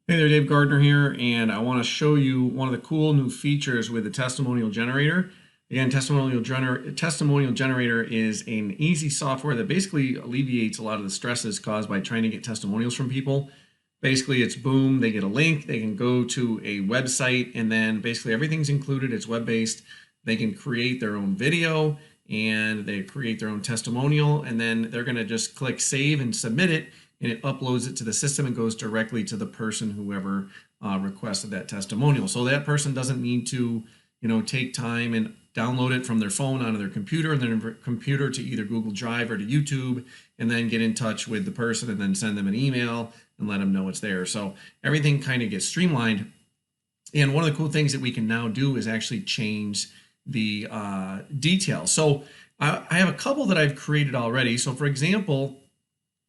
Hey there, Dave Gardner here, and I want to show you one of the cool new features with the Testimonial Generator. Again, Testimonial Generator is an easy software that basically alleviates a lot of the stresses caused by trying to get testimonials from people. Basically, it's boom, they get a link, they can go to a website, and then basically everything's included. It's web-based. They can create their own video, and they create their own testimonial, and then they're going to just click save and submit it, and it uploads it to the system and goes directly to the person whoever requested that testimonial. So that person doesn't need to, take time and download it from their phone onto their computer and then their computer to either Google Drive or to YouTube, and then get in touch with the person and then send them an email and let them know it's there. So everything kind of gets streamlined. And one of the cool things that we can now do is actually change the details. So I have a couple that I've created already. So for example,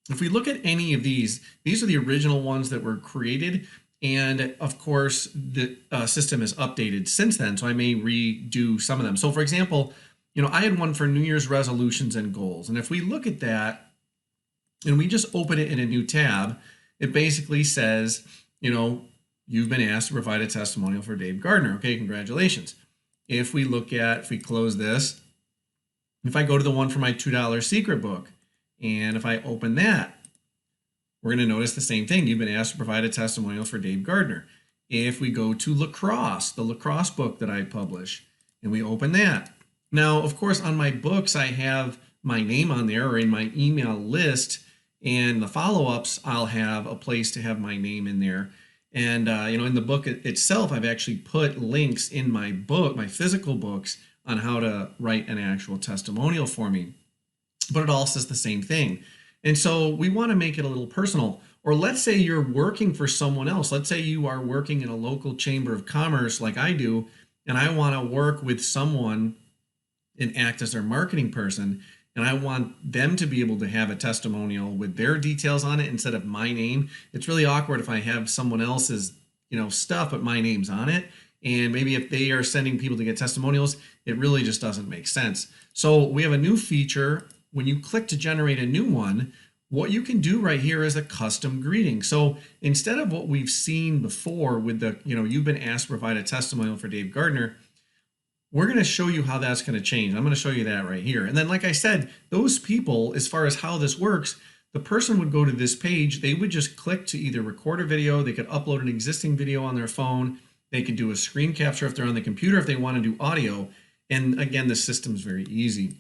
if we look at any of these are the original ones that were created. And of course, the system has updated since then, so I may redo some of them. So for example, I had one for New Year's resolutions and goals. And if we look at that and we just open it in a new tab, it basically says, you've been asked to provide a testimonial for Dave Gardner. Okay, congratulations. If we close this, if I go to the one for my $2 secret book, and if I open that, we're going to notice the same thing. You've been asked to provide a testimonial for Dave Gardner. If we go to lacrosse, the lacrosse book that I publish, and we open that. Now, of course, on my books, I have my name on there, or in my email list, and the follow-ups, I'll have a place to have my name in there. And, in the book itself, I've actually put links in my book, my physical books, on how to write an actual testimonial for me. But it all says the same thing. And so we want to make it a little personal. Or let's say you're working for someone else. Let's say you are working in a local chamber of commerce like I do, and I want to work with someone and act as their marketing person. And I want them to be able to have a testimonial with their details on it instead of my name. It's really awkward if I have someone else's, stuff, but my name's on it. And maybe if they are sending people to get testimonials, it really just doesn't make sense. So we have a new feature. When you click to generate a new one, what you can do right here is a custom greeting. So instead of what we've seen before with the, you've been asked to provide a testimonial for Dave Gardner, we're going to show you how that's going to change. I'm going to show you that right here. And then, like I said, those people, as far as how this works, the person would go to this page. They would just click to either record a video. They could upload an existing video on their phone. They could do a screen capture if they're on the computer, if they want to do audio. And again, the system's very easy.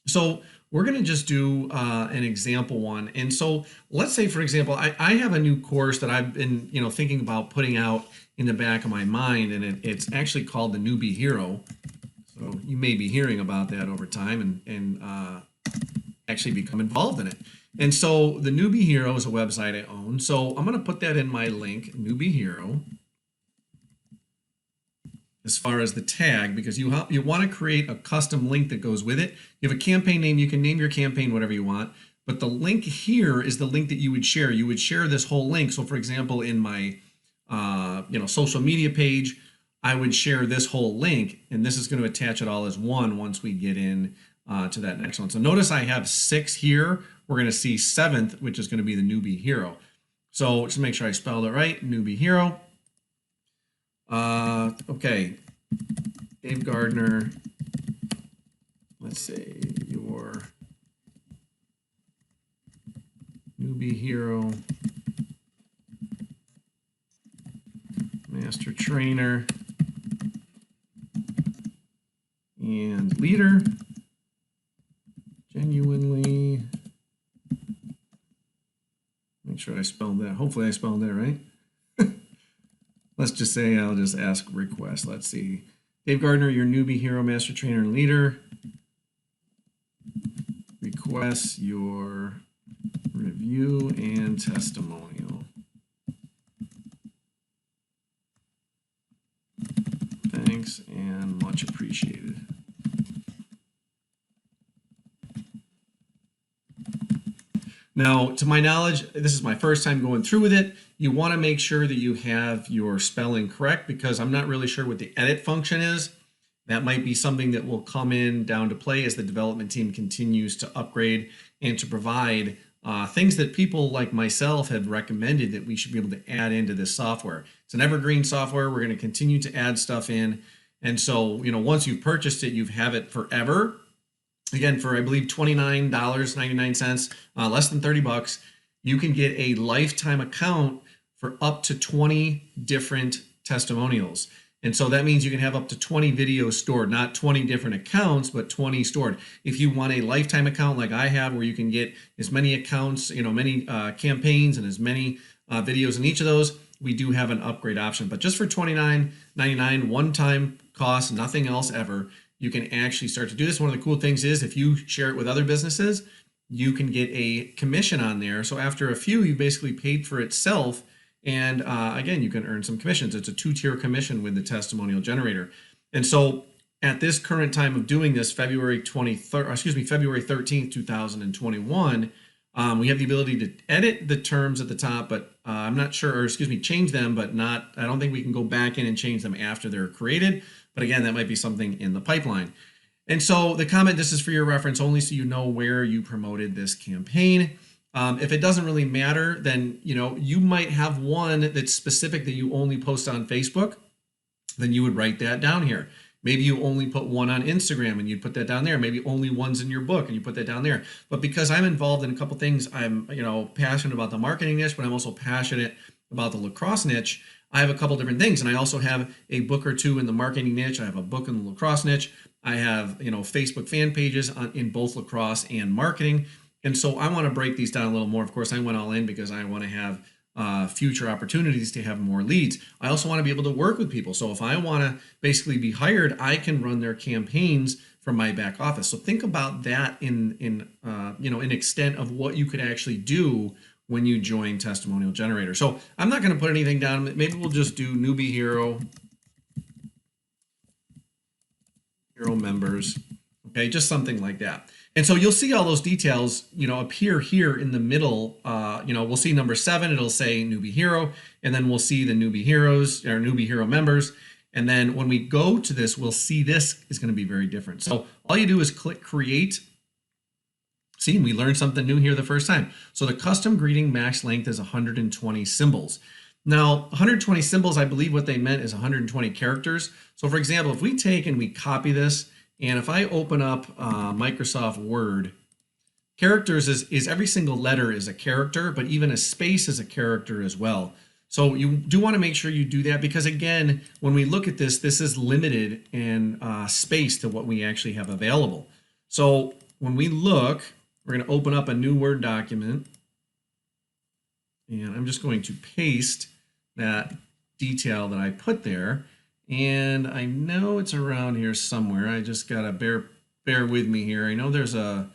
So we're going to just do an example one. And so let's say, for example, I have a new course that I've been, thinking about putting out in the back of my mind, and it's actually called the Newbie Hero. So you may be hearing about that over time and actually become involved in it. And so the Newbie Hero is a website I own. So I'm going to put that in my link, Newbie Hero, as far as the tag, because you want to create a custom link that goes with it. You have a campaign name, you can name your campaign whatever you want, but the link here is the link that you would share. You would share this whole link. So for example, in my social media page, I would share this whole link, and this is going to attach it all as one once we get in to that next one. So notice I have 6 here. We're going to see 7th, which is going to be the Newbie Hero. So just make sure I spelled it right, Newbie Hero. Okay, Dave Gardner, let's say your Newbie Hero, Master Trainer, and Leader, genuinely, make sure I spelled that, hopefully I spelled that right. Let's just say I'll just ask request. Let's see. Dave Gardner, your Newbie Hero, Master Trainer, and Leader. Request your review and testimonial. Thanks and much appreciated. Now, to my knowledge, this is my first time going through with it. You want to make sure that you have your spelling correct, because I'm not really sure what the edit function is. That might be something that will come in down to play as the development team continues to upgrade and to provide things that people like myself have recommended that we should be able to add into this software. It's an evergreen software. We're going to continue to add stuff in. And so, once you've purchased it, you have it forever. Again, for I believe $29.99, less than $30, you can get a lifetime account for up to 20 different testimonials. And so that means you can have up to 20 videos stored, not 20 different accounts, but 20 stored. If you want a lifetime account like I have, where you can get as many accounts, many campaigns and as many videos in each of those, we do have an upgrade option. But just for $29.99, one-time cost, nothing else ever, you can actually start to do this. One of the cool things is if you share it with other businesses, you can get a commission on there. So after a few, you basically paid for itself. And again, you can earn some commissions. It's a 2-tier commission with the Testimonial Generator. And so at this current time of doing this, February 13th, 2021, we have the ability to edit the terms at the top, but I'm not sure, change them, but I don't think we can go back in and change them after they're created. But again, that might be something in the pipeline. And so the comment, this is for your reference only, so you know where you promoted this campaign. If it doesn't really matter, then you might have one that's specific that you only post on Facebook. Then you would write that down here. Maybe you only put one on Instagram and you'd put that down there. Maybe only one's in your book and you put that down there. But because I'm involved in a couple things, I'm passionate about the marketing niche, but I'm also passionate about the lacrosse niche. I have a couple different things, and I also have a book or two in the marketing niche. I have a book in the lacrosse niche. I have Facebook fan pages in both lacrosse and marketing. And so I want to break these down a little more. Of course, I went all in because I want to have future opportunities to have more leads. I also want to be able to work with people. So if I want to basically be hired, I can run their campaigns from my back office. So think about that in extent of what you could actually do when you join Testimonial Generator. So I'm not going to put anything down. Maybe we'll just do newbie hero members. Okay, just something like that. And so you'll see all those details, appear here in the middle. We'll see number 7, it'll say newbie hero, and then we'll see the newbie heroes or newbie hero members. And then when we go to this, we'll see this is going to be very different. So all you do is click create. See, we learned something new here the first time. So the custom greeting max length is 120 symbols. Now, 120 symbols, I believe what they meant is 120 characters. So for example, if we take and we copy this, and if I open up Microsoft Word, characters is every single letter is a character, but even a space is a character as well. So you do want to make sure you do that because, again, when we look at this, this is limited in space to what we actually have available. So when we look, we're going to open up a new Word document, and I'm just going to paste that detail that I put there. And I know it's around here somewhere. I just got to bear with me here. I know there's a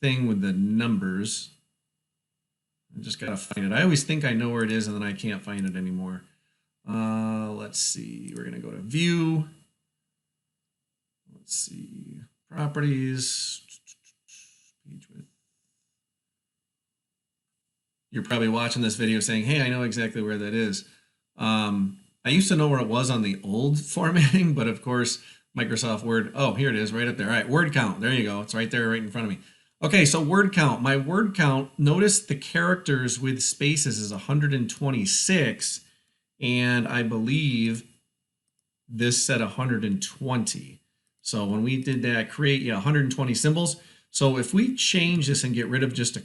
thing with the numbers. I just got to find it. I always think I know where it is, and then I can't find it anymore. Let's see. We're going to go to View. Let's see. Properties. Page width. You're probably watching this video saying, hey, I know exactly where that is. I used to know where it was on the old formatting, but of course, Microsoft Word, oh, here it is right up there. All right, word count, there you go. It's right there, right in front of me. Okay, so word count, my word count, notice the characters with spaces is 126, and I believe this said 120. So when we did that, create 120 symbols. So if we change this and get rid of just a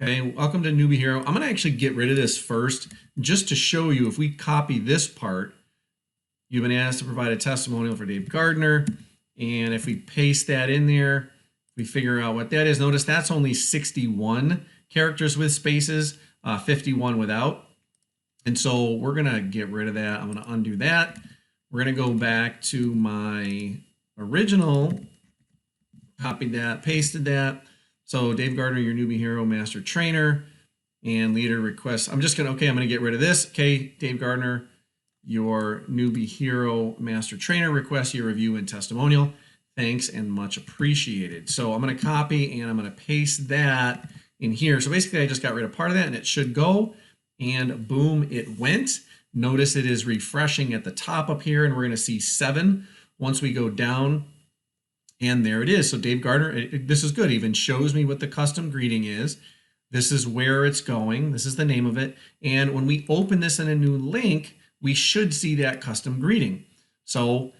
okay, welcome to Newbie Hero. I'm going to actually get rid of this first just to show you if we copy this part, you've been asked to provide a testimonial for Dave Gardner. And if we paste that in there, we figure out what that is. Notice that's only 61 characters with spaces, 51 without. And so we're going to get rid of that. I'm going to undo that. We're going to go back to my original, copied that, pasted that. So Dave Gardner, your newbie hero, master trainer, and leader requests. I'm just going to, I'm going to get rid of this. Okay, Dave Gardner, your newbie hero, master trainer requests your review and testimonial. Thanks and much appreciated. So I'm going to copy and I'm going to paste that in here. So basically I just got rid of part of that and it should go, and boom, it went. Notice it is refreshing at the top up here, and we're going to see 7. Once we go down And there it is. So Dave Gardner, this is good. It even shows me what the custom greeting is. This is where it's going. This is the name of it. And when we open this in a new link, we should see that custom greeting. So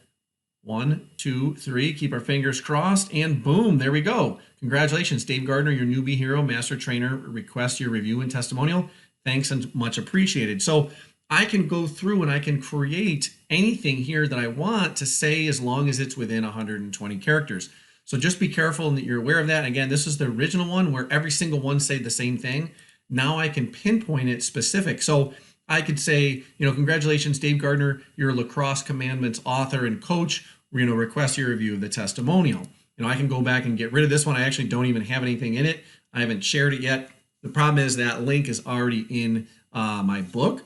1, 2, 3, keep our fingers crossed, and boom, there we go. Congratulations, Dave Gardner, your newbie hero, master trainer, request your review and testimonial. Thanks and much appreciated. So I can go through and I can create anything here that I want to say as long as it's within 120 characters. So just be careful and that you're aware of that. Again, this is the original one where every single one said the same thing. Now I can pinpoint it specific. So I could say, congratulations, Dave Gardner, you're a Lacrosse Commandments author and coach. We're going to request your review of the testimonial. I can go back and get rid of this one. I actually don't even have anything in it. I haven't shared it yet. The problem is that link is already in my book.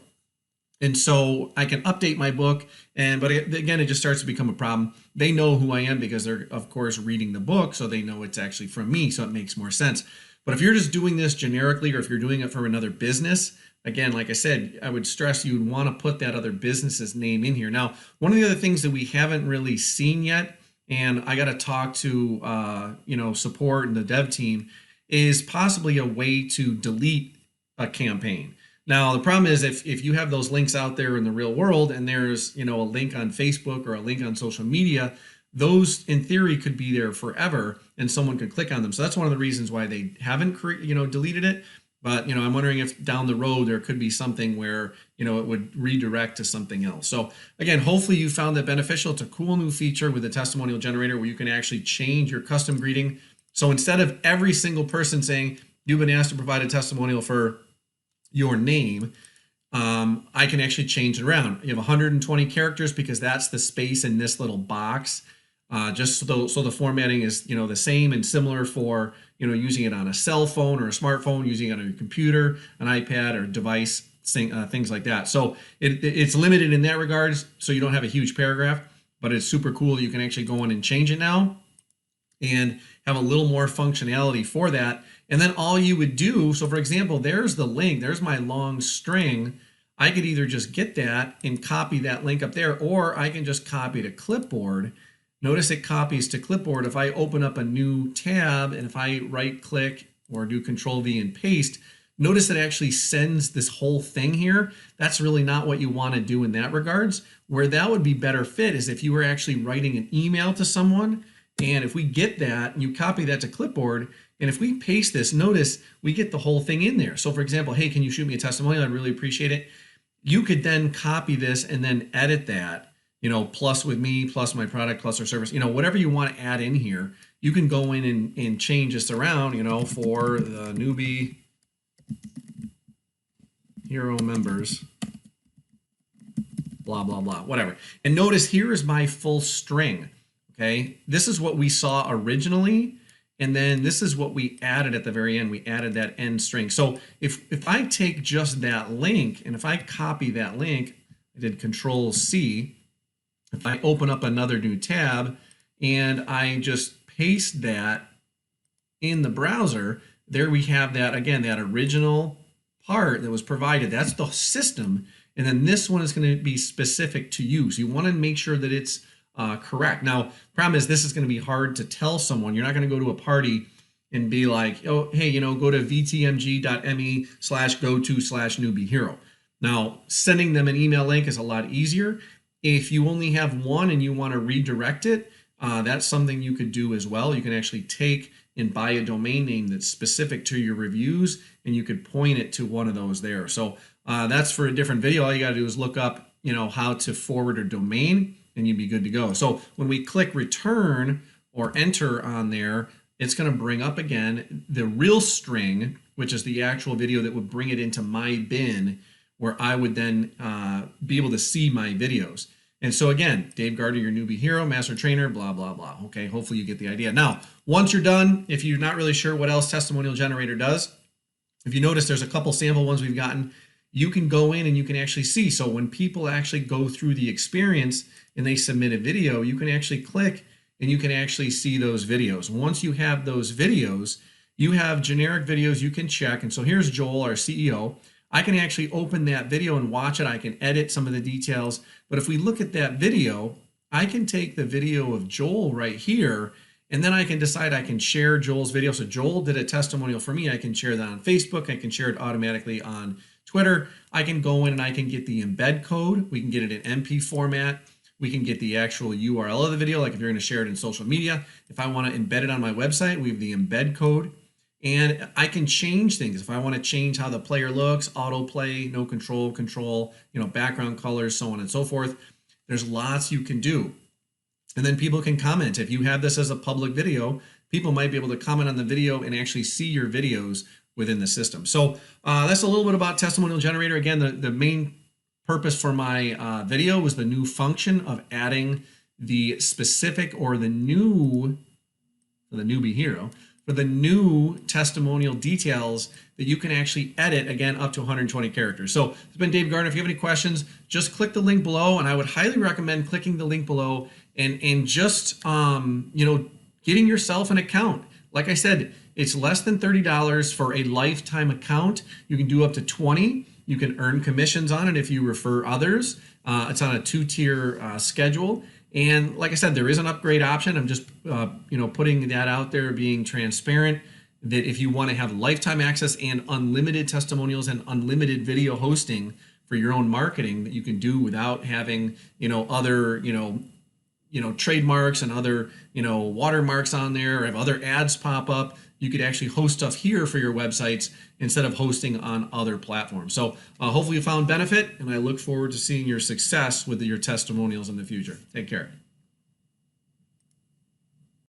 And so I can update my book, but again, it just starts to become a problem. They know who I am because they're, of course, reading the book, so they know it's actually from me, so it makes more sense. But if you're just doing this generically, or if you're doing it for another business, again, like I said, I would stress you would want to put that other business's name in here. Now, one of the other things that we haven't really seen yet, and I got to talk to support and the dev team, is possibly a way to delete a campaign. Now, the problem is if you have those links out there in the real world and there's, a link on Facebook or a link on social media, those in theory could be there forever and someone could click on them. So that's one of the reasons why they haven't, deleted it. But, I'm wondering if down the road there could be something where, it would redirect to something else. So again, hopefully you found that beneficial. It's a cool new feature with the testimonial generator where you can actually change your custom greeting. So instead of every single person saying, you've been asked to provide a testimonial for your name, I can actually change it around. You have 120 characters because that's the space in this little box. Just so the formatting is the same and similar for using it on a cell phone or a smartphone, using it on your computer, an iPad or device, things like that. So it's limited in that regards, so you don't have a huge paragraph, but it's super cool that you can actually go in and change it now and have a little more functionality for that. And then all you would do, so for example, there's the link, there's my long string. I could either just get that and copy that link up there, or I can just copy to Clipboard. Notice it copies to Clipboard. If I open up a new tab and if I right click or do Control V and paste, notice it actually sends this whole thing here. That's really not what you want to do in that regards. Where that would be better fit is if you were actually writing an email to someone, and if we get that and you copy that to Clipboard, and if we paste this, notice we get the whole thing in there. So for example, hey, can you shoot me a testimonial? I'd really appreciate it. You could then copy this and then edit that, plus with me, plus my product, plus our service, whatever you want to add in here. You can go in and change this around, for the newbie hero members, blah, blah, blah, whatever. And notice here is my full string. Okay, this is what we saw originally, and then this is what we added at the very end. We added that end string. So if I take just that link, and if I copy that link, I did Control C, if I open up another new tab, and I just paste that in the browser, there we have that, again, that original part that was provided. That's the system, and then this one is going to be specific to you. So you want to make sure that it's correct. Now, problem is this is going to be hard to tell someone. You're not going to go to a party and be like, oh, hey, go to vtmg.me/go-to/newbie hero. Now, sending them an email link is a lot easier. If you only have one and you want to redirect it, that's something you could do as well. You can actually take and buy a domain name that's specific to your reviews, and you could point it to one of those there. So that's for a different video. All you got to do is look up, how to forward a domain, and you'd be good to go. So when we click return or enter on there, it's going to bring up again the real string, which is the actual video that would bring it into my bin, where I would then be able to see my videos. And so again, Dave Gardner, your newbie hero, master trainer, blah, blah, blah. Okay, hopefully you get the idea. Now, once you're done, if you're not really sure what else Testimonial Generator does, if you notice there's a couple sample ones we've gotten, you can go in and you can actually see. So when people actually go through the experience and they submit a video, you can actually click and you can actually see those videos. Once you have those videos, you have generic videos you can check. And so here's Joel, our CEO. I can actually open that video and watch it. I can edit some of the details. But if we look at that video, I can take the video of Joel right here And then I can decide I can share Joel's video. So Joel did a testimonial for me. I can share that on Facebook. I can share it automatically on Twitter. I can go in and I can get the embed code. We can get it in MP format. We can get the actual URL of the video, like if you're going to share it in social media. If I want to embed it on my website, we have the embed code. And I can change things. If I want to change how the player looks, autoplay, no control, background colors, so on and so forth. There's lots you can do. And then people can comment. If you have this as a public video, people might be able to comment on the video and actually see your videos within the system. So that's a little bit about Testimonial Generator. Again, the main purpose for my video was the new function of adding the specific or the new, for the newbie hero, for the new testimonial details that you can actually edit, again, up to 120 characters. So it's been Dave Gardner. If you have any questions, just click the link below, and I would highly recommend clicking the link below and just, getting yourself an account. Like I said, it's less than $30 for a lifetime account. You can do up to 20. You can earn commissions on it if you refer others. It's on a 2-tier schedule. And like I said, there is an upgrade option. I'm just, putting that out there, being transparent, that if you want to have lifetime access and unlimited testimonials and unlimited video hosting for your own marketing that you can do without having, other, trademarks and other, watermarks on there, or have other ads pop up, you could actually host stuff here for your websites instead of hosting on other platforms. So hopefully you found benefit, and I look forward to seeing your success with your testimonials in the future. Take care.